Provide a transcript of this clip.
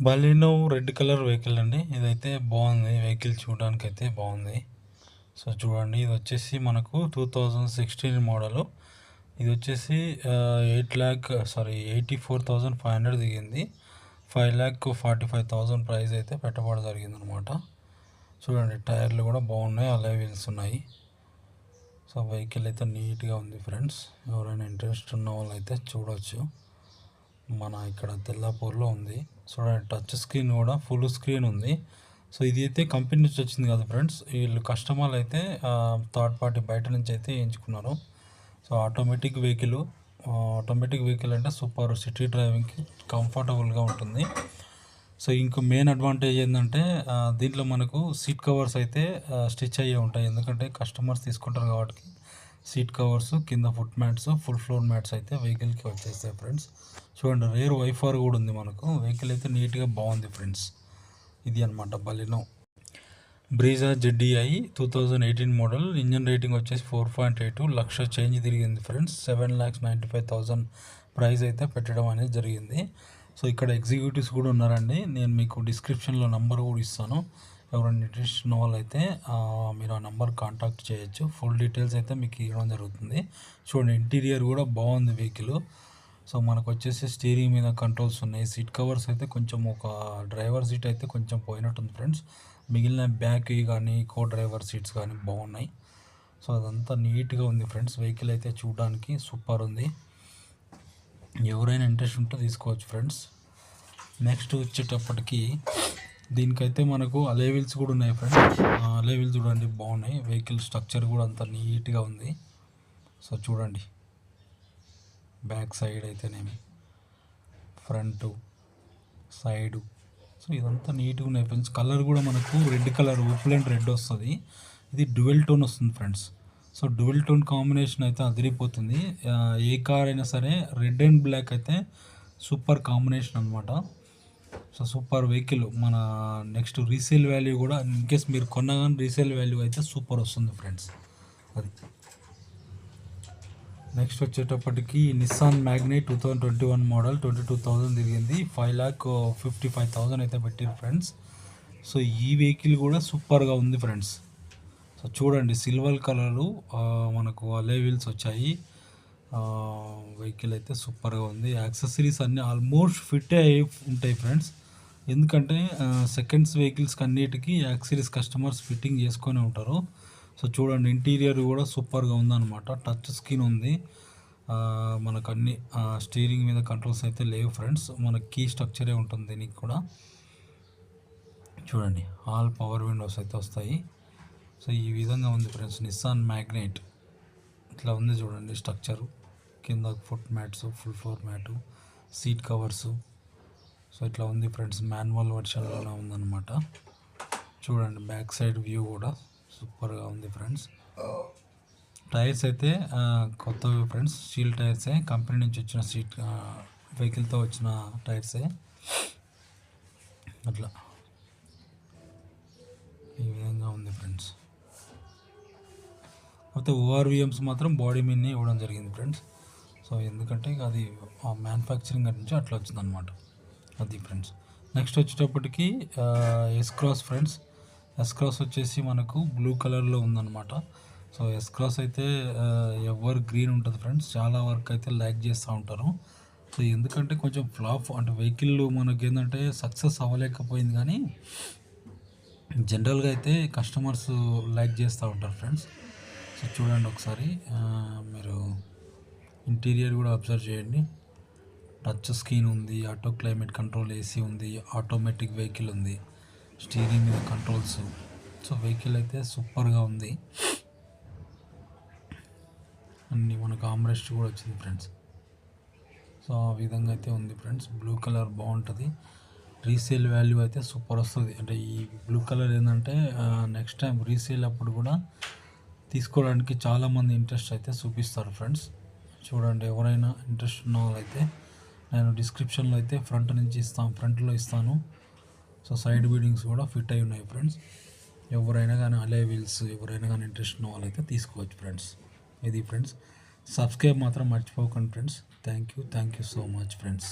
Baleno red colour vehicle అండి. ఇదైతే బాగుంది. వెహికల్ చూడడానికి అయితే బాగుంది. సో చూడండి, ఇది వచ్చేసి మనకు 2016 మోడలు. ఇది వచ్చేసి 84,500 దిగింది. 5,45,000 ప్రైస్ అయితే పెట్టబడి జరిగింది అనమాట. చూడండి, టైర్లు కూడా బాగున్నాయి, అలాయ్ వీల్స్ ఉన్నాయి. సో వెహికల్ అయితే నీట్గా ఉంది ఫ్రెండ్స్. ఎవరైనా ఇంట్రెస్ట్ ఉన్న వాళ్ళు అయితే చూడవచ్చు. మన ఇక్కడ తెల్లాపూర్లో ఉంది. చూడండి, టచ్ స్క్రీన్ కూడా ఫుల్ స్క్రీన్ ఉంది. సో ఇది అయితే కంపెనీ నుంచి వచ్చింది కదా ఫ్రెండ్స్. వీళ్ళు కస్టమర్లు అయితే థర్డ్ పార్టీ బయట నుంచి అయితే ఎంచుకున్నారు. సో ఆటోమేటిక్ వెహికల్ అంటే సూపర్, సిటీ డ్రైవింగ్కి కంఫర్టబుల్గా ఉంటుంది. సో ఇంకో మెయిన్ అడ్వాంటేజ్ ఏంటంటే దీంట్లో మనకు సీట్ కవర్స్ అయితే స్టిచ్ అయ్యి ఉంటాయి. ఎందుకంటే కస్టమర్స్ తీసుకుంటారు కాబట్టి సీట్ కవర్స్, కింద foot mats, full floor mats అయితే వెహికల్కి వచ్చేస్తాయి ఫ్రెండ్స్. చూడండి, రేర్ వైఫర్ కూడా ఉంది మనకు. వెహికల్ అయితే నీట్గా బాగుంది ఫ్రెండ్స్. ఇది అనమాట Baleno Brezza ZDI 2018 model. Engine rating వచ్చేసి 4.82 లక్ష చేంజ్ తిరిగింది ఫ్రెండ్స్. 7,95,000 ప్రైస్ అయితే పెట్టడం అనేది జరిగింది. సో ఇక్కడ ఎగ్జిక్యూటివ్స్ కూడా ఉన్నారండి. నేను మీకు డిస్క్రిప్షన్లో నంబర్ కూడా ఇస్తాను. ఎవరైనా ఇంట్రెస్ట్ ఉన్న వాళ్ళు అయితే మీరు ఆ నెంబర్ కాంటాక్ట్ చేయొచ్చు. ఫుల్ డీటెయిల్స్ అయితే మీకు ఇవ్వడం జరుగుతుంది. చూడండి, ఇంటీరియర్ కూడా బాగుంది వెహికల్. సో మనకు వచ్చేసి స్టీరింగ్ మీద కంట్రోల్స్ ఉన్నాయి. సీట్ కవర్స్ అయితే కొంచెం ఒక డ్రైవర్ సీట్ అయితే కొంచెం పోయినట్టుంది ఫ్రెండ్స్. మిగిలిన బ్యాక్ కానీ కో డ్రైవర్ సీట్స్ కానీ బాగున్నాయి. సో అదంతా నీట్గా ఉంది ఫ్రెండ్స్. వెహికల్ అయితే చూడడానికి సూపర్ ఉంది. ఎవరైనా ఇంట్రెస్ట్ ఉంటే తీసుకోవచ్చు ఫ్రెండ్స్. నెక్స్ట్ వచ్చేటప్పటికి దీనికైతే మనకు అలే వీల్స్ కూడా ఉన్నాయి ఫ్రెండ్స్. అలే వీల్స్ చూడండి బాగున్నాయి. వెహికల్ స్ట్రక్చర్ కూడా అంత నీట్గా ఉంది. సో చూడండి, బ్యాక్ సైడ్ అయితేనేమి, ఫ్రంట్ సైడు, సో ఇదంతా నీట్గా ఉన్నాయి ఫ్రెండ్స్. కలర్ కూడా మనకు రెడ్ కలర్, ఉప్లెంట్ రెడ్ వస్తుంది. ఇది డ్యువెల్ టోన్ వస్తుంది friends. So dual tone combination అయితే అదిరిపోతుంది. ఏ కార్ అయినా సరే రెడ్ అండ్ బ్లాక్ అయితే సూపర్ కాంబినేషన్ అనమాట. So super vehicle. మన నెక్స్ట్ రీసేల్ వాల్యూ కూడా ఇన్కేస్ మీరు కొన్నా కానీ రీసేల్ వాల్యూ అయితే సూపర్ వస్తుంది ఫ్రెండ్స్. అది నెక్స్ట్ వచ్చేటప్పటికి నిస్సాన్ మ్యాగ్నైట్ 2021 మోడల్. 22,000 తిరిగింది. 5,55,000 అయితే పెట్టారు ఫ్రెండ్స్. సో ఈ వెహికల్ కూడా సూపర్గా ఉంది ఫ్రెండ్స్. సో చూడండి, సిల్వర్ కలరు మనకు అలే వీల్స్ వచ్చాయి. వెహికల్ అయితే సూపర్గా ఉంది. యాక్సెసరీస్ అన్నీ ఆల్మోస్ట్ ఫిట్ అయి ఉంటాయి ఫ్రెండ్స్. ఎందుకంటే సెకండ్స్ వెహికల్స్కి అన్నిటికీ యాక్సెసరీస్ కస్టమర్స్ ఫిట్టింగ్ చేసుకొని ఉంటారు. సో చూడండి, ఇంటీరియర్ కూడా సూపర్గా ఉందన్నమాట. టచ్ స్క్రీన్ ఉంది. మనకు అన్ని స్టీరింగ్ మీద కంట్రోల్స్ అయితే లేవు ఫ్రెండ్స్. మనకి కీ స్ట్రక్చరే ఉంటుంది దీనికి కూడా. చూడండి, ఆల్ పవర్ విండోస్ అయితే వస్తాయి. సో ఈ విధంగా ఉంది ఫ్రెండ్స్ నిస్సాన్ మ్యాగ్నైట్. ఇట్లా ఉంది చూడండి స్ట్రక్చరు. కింద foot mats, full floor mat, seat covers. So ఇట్లా ఉంది ఫ్రెండ్స్. మాన్యువల్ వర్షన్లోనే ఉందన్నమాట. చూడండి, బ్యాక్ సైడ్ వ్యూ కూడా సూపర్గా ఉంది ఫ్రెండ్స్. టైర్స్ అయితే కొత్తవి ఫ్రెండ్స్. స్టీల్ టైర్సే, కంపెనీ నుంచి వచ్చిన వెహికల్తో వచ్చిన టైర్సే. అట్లా ఈ విధంగా ఉంది ఫ్రెండ్స్. అయితే ORVMs మాత్రం బాడీ మీదనే ఇవ్వడం జరిగింది ఫ్రెండ్స్. సో ఎందుకంటే అది ఆ మ్యానుఫ్యాక్చరింగ్ నుంచి అట్లా వచ్చిందనమాట. అది ఫ్రెండ్స్. నెక్స్ట్ వచ్చేటప్పటికి S-Cross ఫ్రెండ్స్. S-Cross వచ్చేసి మనకు బ్లూ కలర్లో ఉందన్నమాట. సో S-Cross అయితే ఎవర్ గ్రీన్ ఉంటుంది ఫ్రెండ్స్. చాలా వరకు అయితే లైక్ చేస్తూ ఉంటారు. సో ఎందుకంటే కొంచెం ఫ్లాప్ అంటే వెహికల్ మనకి ఏంటంటే సక్సెస్ అవ్వలేకపోయింది, కానీ జనరల్గా అయితే కస్టమర్స్ లైక్ చేస్తూ ఉంటారు ఫ్రెండ్స్. సో చూడండి ఒకసారి, మీరు ఇంటీరియర్ కూడా అబ్జర్వ్ చేయండి. టచ్ స్క్రీన్ ఉంది, ఆటో క్లైమేట్ కంట్రోల్ AC ఉంది, ఆటోమేటిక్ వెహికల్ ఉంది, స్టీరింగ్ మీద కంట్రోల్స్. సో వెహికల్ అయితే సూపర్గా ఉంది. అన్నీ మనకు ఆమ్రెస్ట్ కూడా వచ్చింది ఫ్రెండ్స్. సో ఆ విధంగా అయితే ఉంది ఫ్రెండ్స్. బ్లూ కలర్ బాగుంటుంది. రీసేల్ వాల్యూ అయితే సూపర్ వస్తుంది. అంటే ఈ బ్లూ కలర్ ఏంటంటే నెక్స్ట్ టైం రీసేల్ అప్పుడు కూడా తీసుకోవడానికి చాలామంది ఇంట్రెస్ట్ అయితే చూపిస్తారు ఫ్రెండ్స్. చూడండి, ఎవరైనా ఇంట్రెస్ట్ ఉన్న వాళ్ళైతే నేను డిస్క్రిప్షన్లో అయితే ఫ్రంట్లో ఇస్తాను. సో సైడ్ బీడింగ్స్ కూడా ఫిట్ అయి ఉన్నాయి ఫ్రెండ్స్. ఎవరైనా కానీ అలే వీల్స్ ఎవరైనా కానీ ఇంట్రెస్ట్ ఉన్న వాళ్ళైతే తీసుకోవచ్చు ఫ్రెండ్స్. ఇది ఫ్రెండ్స్. సబ్స్క్రైబ్ మాత్రం మర్చిపోకండి friends. Thank you so much friends.